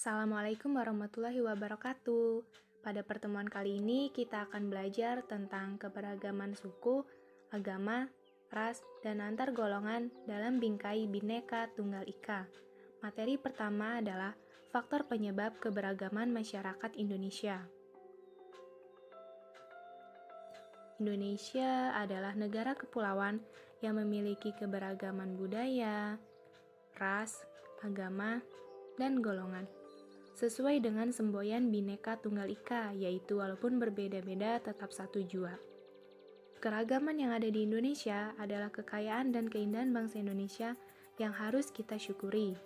Assalamualaikum warahmatullahi wabarakatuh. Pada pertemuan kali ini kita akan belajar tentang keberagaman suku, agama, ras, dan antar golongan dalam bingkai Bhinneka Tunggal Ika. Materi pertama adalah faktor penyebab keberagaman masyarakat Indonesia. Indonesia adalah negara kepulauan yang memiliki keberagaman budaya, ras, agama, dan golongan. Sesuai dengan semboyan Bhinneka Tunggal Ika, yaitu walaupun berbeda-beda tetap satu jua. Keragaman yang ada di Indonesia adalah kekayaan dan keindahan bangsa Indonesia yang harus kita syukuri.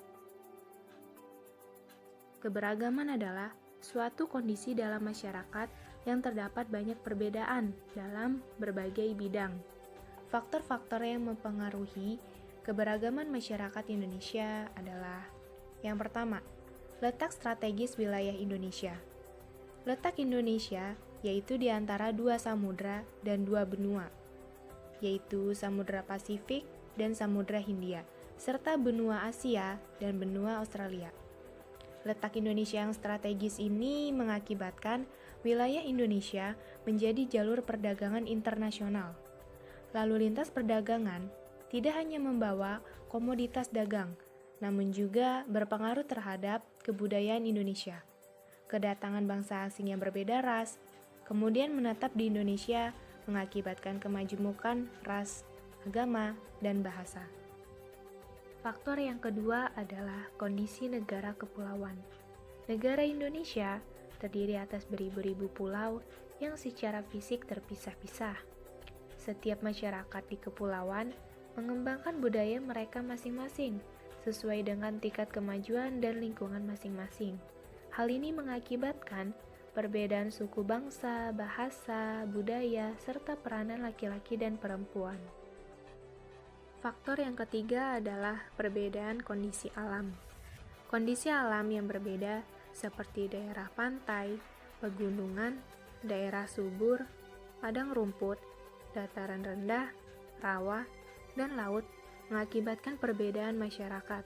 Keberagaman adalah suatu kondisi dalam masyarakat yang terdapat banyak perbedaan dalam berbagai bidang. Faktor-faktor yang mempengaruhi keberagaman masyarakat Indonesia adalah: yang pertama, letak strategis wilayah Indonesia. Letak Indonesia yaitu di antara dua samudra dan dua benua, yaitu Samudra Pasifik dan Samudra Hindia, serta benua Asia dan benua Australia. Letak Indonesia yang strategis ini mengakibatkan wilayah Indonesia menjadi jalur perdagangan internasional. Lalu lintas perdagangan tidak hanya membawa komoditas dagang, namun juga berpengaruh terhadap kebudayaan Indonesia. Kedatangan bangsa asing yang berbeda ras, kemudian menetap di Indonesia mengakibatkan kemajemukan ras, agama, dan bahasa. Faktor yang kedua adalah kondisi negara kepulauan. Negara Indonesia terdiri atas beribu-ribu pulau yang secara fisik terpisah-pisah. Setiap masyarakat di kepulauan mengembangkan budaya mereka masing-masing sesuai dengan tingkat kemajuan dan lingkungan masing-masing. Hal ini mengakibatkan perbedaan suku bangsa, bahasa, budaya, serta peranan laki-laki dan perempuan. Faktor yang ketiga adalah perbedaan kondisi alam. Kondisi alam yang berbeda seperti daerah pantai, pegunungan, daerah subur, padang rumput, dataran rendah, rawa, dan laut mengakibatkan perbedaan masyarakat.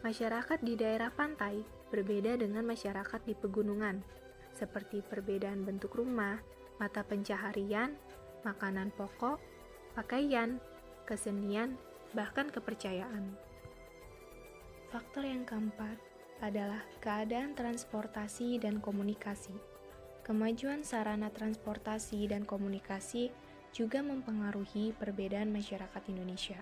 Masyarakat di daerah pantai berbeda dengan masyarakat di pegunungan, seperti perbedaan bentuk rumah, mata pencaharian, makanan pokok, pakaian, kesenian, bahkan kepercayaan. Faktor yang keempat adalah keadaan transportasi dan komunikasi. Kemajuan sarana transportasi dan komunikasi juga mempengaruhi perbedaan masyarakat Indonesia.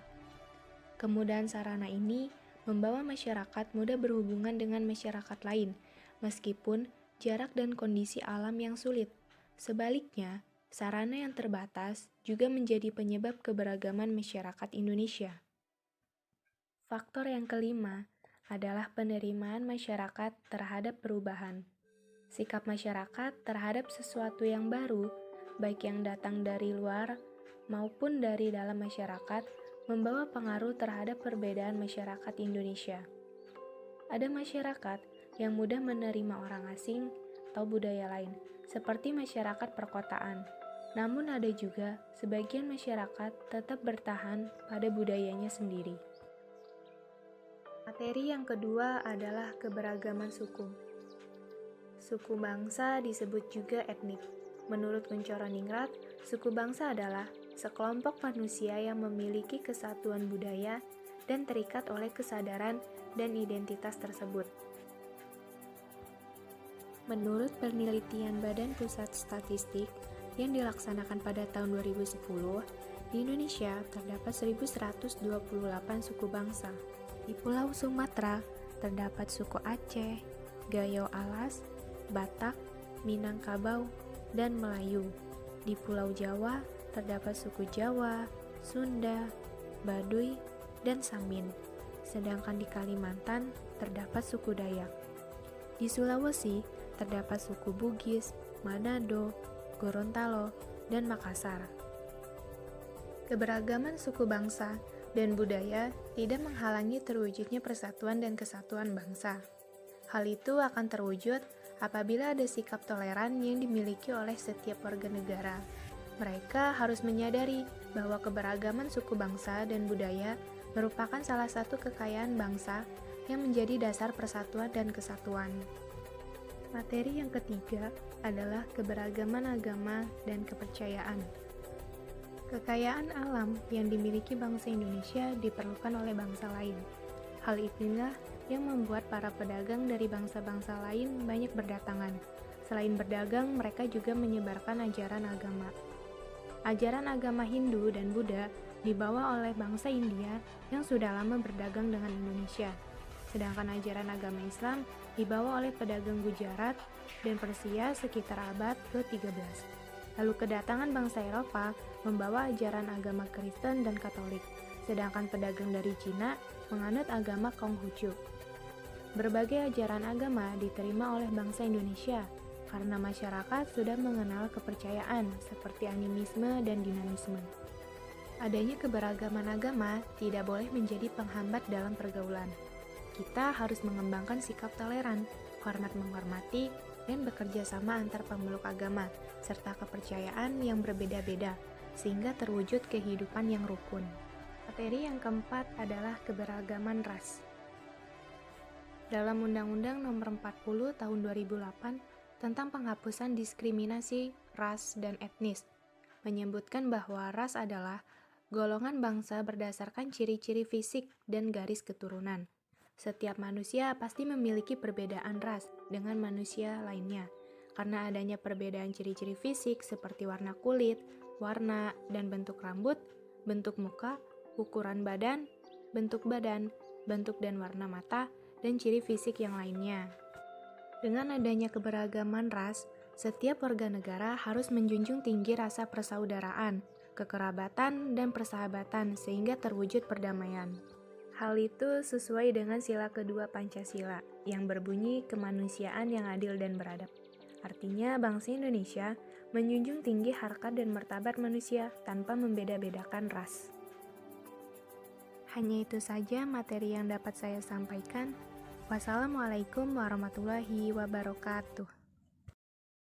Kemudahan sarana ini membawa masyarakat mudah berhubungan dengan masyarakat lain, meskipun jarak dan kondisi alam yang sulit. Sebaliknya, sarana yang terbatas juga menjadi penyebab keberagaman masyarakat Indonesia. Faktor yang kelima adalah penerimaan masyarakat terhadap perubahan. Sikap masyarakat terhadap sesuatu yang baru, baik yang datang dari luar maupun dari dalam masyarakat, membawa pengaruh terhadap perbedaan masyarakat Indonesia. Ada masyarakat yang mudah menerima orang asing atau budaya lain, seperti masyarakat perkotaan. Namun ada juga sebagian masyarakat tetap bertahan pada budayanya sendiri. Materi yang kedua adalah keberagaman suku. Suku bangsa disebut juga etnik. Menurut Kunchoro-Ningrat, suku bangsa adalah sekelompok manusia yang memiliki kesatuan budaya dan terikat oleh kesadaran dan identitas tersebut. Menurut penelitian Badan Pusat Statistik yang dilaksanakan pada tahun 2010, di Indonesia terdapat 1.128 suku bangsa. Di Pulau Sumatera terdapat suku Aceh, Gayo Alas, Batak, Minangkabau, dan Melayu. Di Pulau Jawa terdapat suku Jawa, Sunda, Baduy, dan Samin. Sedangkan di Kalimantan terdapat suku Dayak. Di Sulawesi terdapat suku Bugis, Manado, Gorontalo, dan Makassar. Keberagaman suku bangsa dan budaya tidak menghalangi terwujudnya persatuan dan kesatuan bangsa. Hal itu akan terwujud apabila ada sikap toleran yang dimiliki oleh setiap warga negara. Mereka harus menyadari bahwa keberagaman suku bangsa dan budaya merupakan salah satu kekayaan bangsa yang menjadi dasar persatuan dan kesatuan. Materi yang ketiga adalah keberagaman agama dan kepercayaan. Kekayaan alam yang dimiliki bangsa Indonesia diperlukan oleh bangsa lain. Hal inilah yang membuat para pedagang dari bangsa-bangsa lain banyak berdatangan. Selain berdagang, mereka juga menyebarkan ajaran agama. Ajaran agama Hindu dan Buddha dibawa oleh bangsa India yang sudah lama berdagang dengan Indonesia. Sedangkan ajaran agama Islam dibawa oleh pedagang Gujarat dan Persia sekitar abad ke-13. Lalu kedatangan bangsa Eropa membawa ajaran agama Kristen dan Katolik, sedangkan pedagang dari Cina menganut agama Konghucu. Berbagai ajaran agama diterima oleh bangsa Indonesia karena masyarakat sudah mengenal kepercayaan seperti animisme dan dinamisme. Adanya keberagaman agama tidak boleh menjadi penghambat dalam pergaulan. Kita harus mengembangkan sikap toleran, hormat menghormati, dan bekerja sama antar pemeluk agama, serta kepercayaan yang berbeda-beda, sehingga terwujud kehidupan yang rukun. Materi yang keempat adalah keberagaman ras. Dalam Undang-Undang Nomor 40 Tahun 2008 tentang penghapusan diskriminasi ras dan etnis, menyebutkan bahwa ras adalah golongan bangsa berdasarkan ciri-ciri fisik dan garis keturunan. Setiap manusia pasti memiliki perbedaan ras dengan manusia lainnya, karena adanya perbedaan ciri-ciri fisik seperti warna kulit, warna dan bentuk rambut, bentuk muka, ukuran badan, bentuk dan warna mata, dan ciri fisik yang lainnya. Dengan adanya keberagaman ras, setiap warga negara harus menjunjung tinggi rasa persaudaraan, kekerabatan, dan persahabatan sehingga terwujud perdamaian. Hal itu sesuai dengan sila kedua Pancasila yang berbunyi kemanusiaan yang adil dan beradab. Artinya, bangsa Indonesia menjunjung tinggi harkat dan martabat manusia tanpa membeda-bedakan ras. Hanya itu saja materi yang dapat saya sampaikan. Wassalamualaikum warahmatullahi wabarakatuh.